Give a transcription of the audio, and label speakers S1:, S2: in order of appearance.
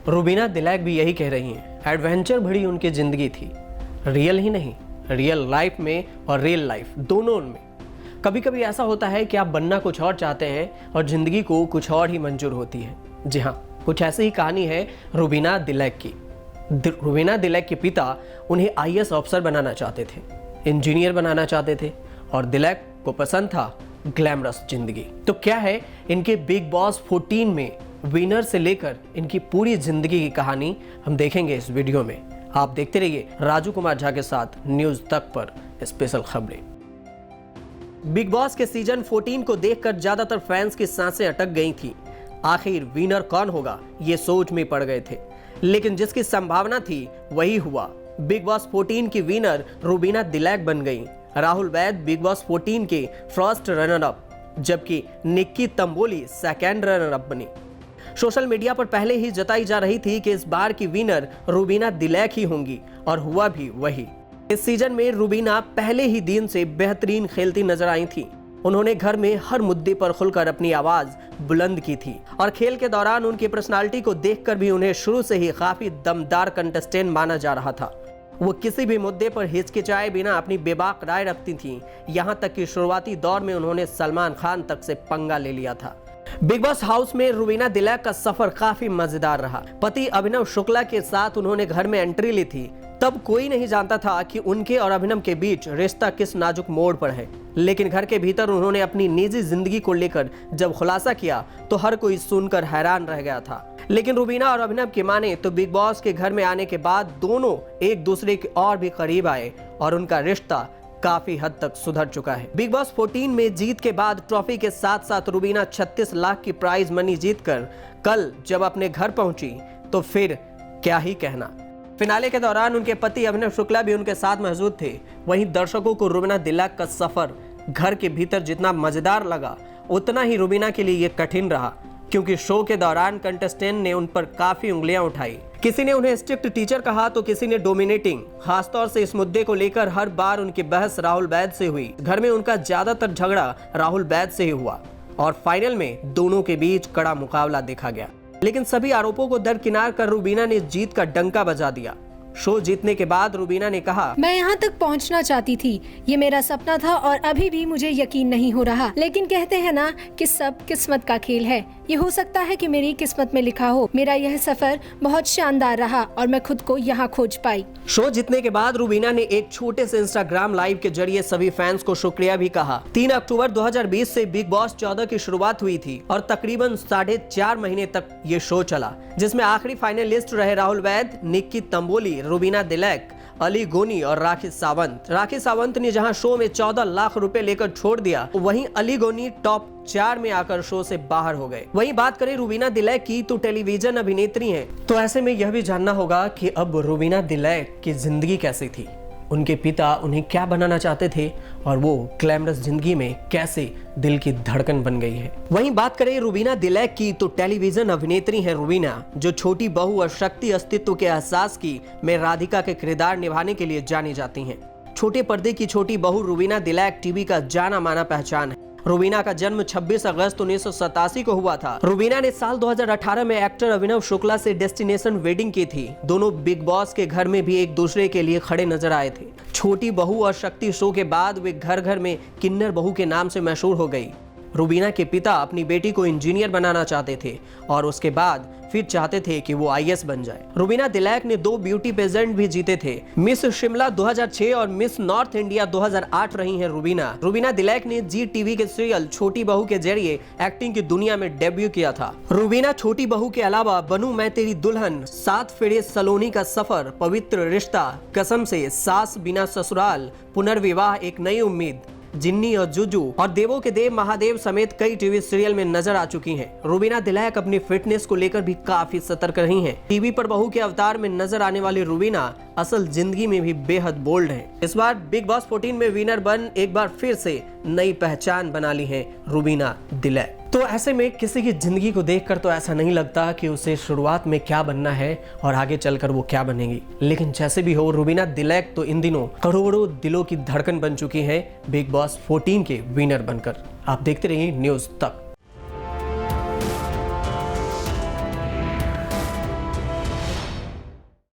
S1: रुबीना दिलैक भी यही कह रही हैं। एडवेंचर भरी उनकी जिंदगी थी, रियल ही नहीं, रियल लाइफ में और रियल लाइफ दोनों में। कभी कभी ऐसा होता है कि आप बनना कुछ और चाहते हैं और जिंदगी को कुछ और ही मंजूर होती है। जी हाँ, कुछ ऐसी ही कहानी है रुबीना दिलैक की। रुबीना दिलैक के पिता उन्हें आईएएस अफसर बनाना चाहते थे, इंजीनियर बनाना चाहते थे और दिलैक को पसंद था ग्लैमरस जिंदगी। तो क्या है इनके बिग बॉस 14 में विनर से लेकर इनकी पूरी जिंदगी की कहानी, हम देखेंगे इस वीडियो में। आप देखते रहिए राजू कुमार झा के साथ न्यूज तक पर स्पेशल खबरें। बिग बॉस के सीजन 14 को देखकर ज्यादातर फैंस की सांसें अटक गई थी। आखिर विनर कौन होगा ये सोच में पड़ गए थे, लेकिन जिसकी संभावना थी वही हुआ। बिग बॉस 14 की विनर रुबीना दिलैक बन गई। राहुल वैद बिग बॉस 14 के फर्स्ट रनर अप, जबकि Nikki Tamboli second runner up बनी। सोशल मीडिया पर पहले ही जताई जा रही थी कि इस बार की विनर रुबीना दिलैक ही होंगी और हुआ भी वही। इस सीजन में रुबीना पहले ही दिन से बेहतरीन खेलती नजर आई थी। उन्होंने घर में हर मुद्दे पर खुलकर अपनी आवाज बुलंद की थी और खेल के दौरान उनकी पर्सनालिटी को देखकर भी उन्हें शुरू से ही काफी दमदार कंटेस्टेंट माना जा रहा था। वो किसी भी मुद्दे पर हिचकिचाए बिना अपनी बेबाक राय रखती थीं। यहां तक कि शुरुआती दौर में उन्होंने सलमान खान तक से पंगा ले लिया था। बिग बॉस हाउस में रुबीना दिलैक का सफर काफी मजेदार रहा। पति अभिनव शुक्ला के साथ उन्होंने घर में एंट्री ली थी। तब कोई नहीं जानता था कि उनके और अभिनव के बीच रिश्ता किस नाजुक मोड़ पर है, लेकिन घर के भीतर उन्होंने अपनी निजी जिंदगी को लेकर जब खुलासा किया तो हर कोई सुनकर हैरान रह गया था। लेकिन रुबीना और अभिनव की माने तो बिग बॉस के घर में आने के बाद दोनों एक दूसरे के और भी करीब आए और उनका रिश्ता काफी हद तक सुधर चुका है। बिग बॉस 14 में जीत के बाद ट्रॉफी के साथ साथ रुबीना 36 लाख की प्राइज मनी जीतकर कल जब अपने घर पहुंची तो फिर क्या ही कहना। फिनाले के दौरान उनके पति अभिनव शुक्ला भी उनके साथ मौजूद थे। वहीं दर्शकों को रुबीना दिलैक का सफर घर के भीतर जितना मजेदार लगा, उतना ही रुबीना के लिए ये कठिन रहा, क्योंकि शो के दौरान कंटेस्टेंट ने उन पर काफी उंगलियां उठाई। किसी ने उन्हें स्ट्रिक्ट टीचर कहा तो किसी ने डोमिनेटिंग। खासतौर से इस मुद्दे को लेकर हर बार उनकी बहस राहुल वैद से हुई। घर में उनका ज्यादातर झगड़ा राहुल वैद से ही हुआ और फाइनल में दोनों के बीच कड़ा मुकाबला देखा गया। लेकिन सभी आरोपों को दरकिनार कर रुबीना ने जीत का डंका बजा दिया। शो जीतने के बाद रुबीना ने कहा,
S2: मैं यहाँ तक पहुँचना चाहती थी, ये मेरा सपना था और अभी भी मुझे यकीन नहीं हो रहा, लेकिन कहते हैं ना कि सब किस्मत का खेल है। ये हो सकता है कि मेरी किस्मत में लिखा हो। मेरा यह सफर बहुत शानदार रहा और मैं खुद को यहाँ खोज पाई।
S1: शो जीतने के बाद रुबीना ने एक छोटे से इंस्टाग्राम लाइव के जरिए सभी फैंस को शुक्रिया भी कहा। 3 अक्टूबर 2020 से बिग बॉस 14 की शुरुआत हुई थी और तकरीबन 4.5 महीने तक ये शो चला, जिसमें आखिरी फाइनलिस्ट रहे राहुल वैद, निक्की तंबोली, रुबीना दिलैक, अली गोनी और राखी सावंत। राखी सावंत ने जहां शो में 14 लाख रुपए लेकर छोड़ दिया, वहीं अली गोनी टॉप 4 में आकर शो से बाहर हो गए। वहीं बात करें रुबीना दिलैक की तो टेलीविजन अभिनेत्री हैं, तो ऐसे में यह भी जानना होगा कि अब रुबीना दिलैक की जिंदगी कैसी थी, उनके पिता उन्हें क्या बनाना चाहते थे और वो ग्लैमरस जिंदगी में कैसे दिल की धड़कन बन गई है। वहीं बात करें रुबीना दिलैक की तो टेलीविजन अभिनेत्री हैं रुबीना, जो छोटी बहू और शक्ति अस्तित्व के एहसास की में राधिका के किरदार निभाने के लिए जानी जाती हैं। छोटे पर्दे की छोटी बहू रुबीना दिलैक टीवी का जाना माना पहचान है। रुबीना का जन्म 26 अगस्त 1987 को हुआ था। रुबीना ने साल 2018 में एक्टर अभिनव शुक्ला से डेस्टिनेशन वेडिंग की थी। दोनों बिग बॉस के घर में भी एक दूसरे के लिए खड़े नजर आए थे। छोटी बहू और शक्ति शो के बाद वे घर घर में किन्नर बहू के नाम से मशहूर हो गई। रुबीना के पिता अपनी बेटी को इंजीनियर बनाना चाहते थे और उसके बाद फिर चाहते थे कि वो आईएएस बन जाए। रुबीना दिलैक ने 2 ब्यूटी पेजेंट भी जीते थे। मिस शिमला 2006 और मिस नॉर्थ इंडिया 2008 रही हैं रुबीना। रुबीना दिलैक ने जी टीवी के सीरियल छोटी बहू के जरिए एक्टिंग की दुनिया में डेब्यू किया था। रुबीना छोटी बहू के अलावा बनूं मैं तेरी दुल्हन, 7 फेरे सलोनी का सफर, पवित्र रिश्ता, कसम से, सास बिना ससुराल, पुनर्विवाह, एक नई उम्मीद, जिन्नी और जुजू और देवों के देव महादेव समेत कई टीवी सीरियल में नजर आ चुकी हैं। रुबीना दिलैक अपनी फिटनेस को लेकर भी काफी सतर्क रही हैं। टीवी पर बहू के अवतार में नजर आने वाली रुबीना असल जिंदगी में भी बेहद बोल्ड हैं। इस बार बिग बॉस 14 में विनर बन एक बार फिर से नई पहचान बना ली है रुबीना दिलैक। तो ऐसे में किसी की जिंदगी को देखकर तो ऐसा नहीं लगता कि उसे शुरुआत में क्या बनना है और आगे चलकर वो क्या बनेगी, लेकिन जैसे भी हो रुबीना दिलैक तो इन दिनों करोड़ों दिलों की धड़कन बन चुकी है बिग बॉस 14 के विनर बनकर। आप देखते रहिए न्यूज तक।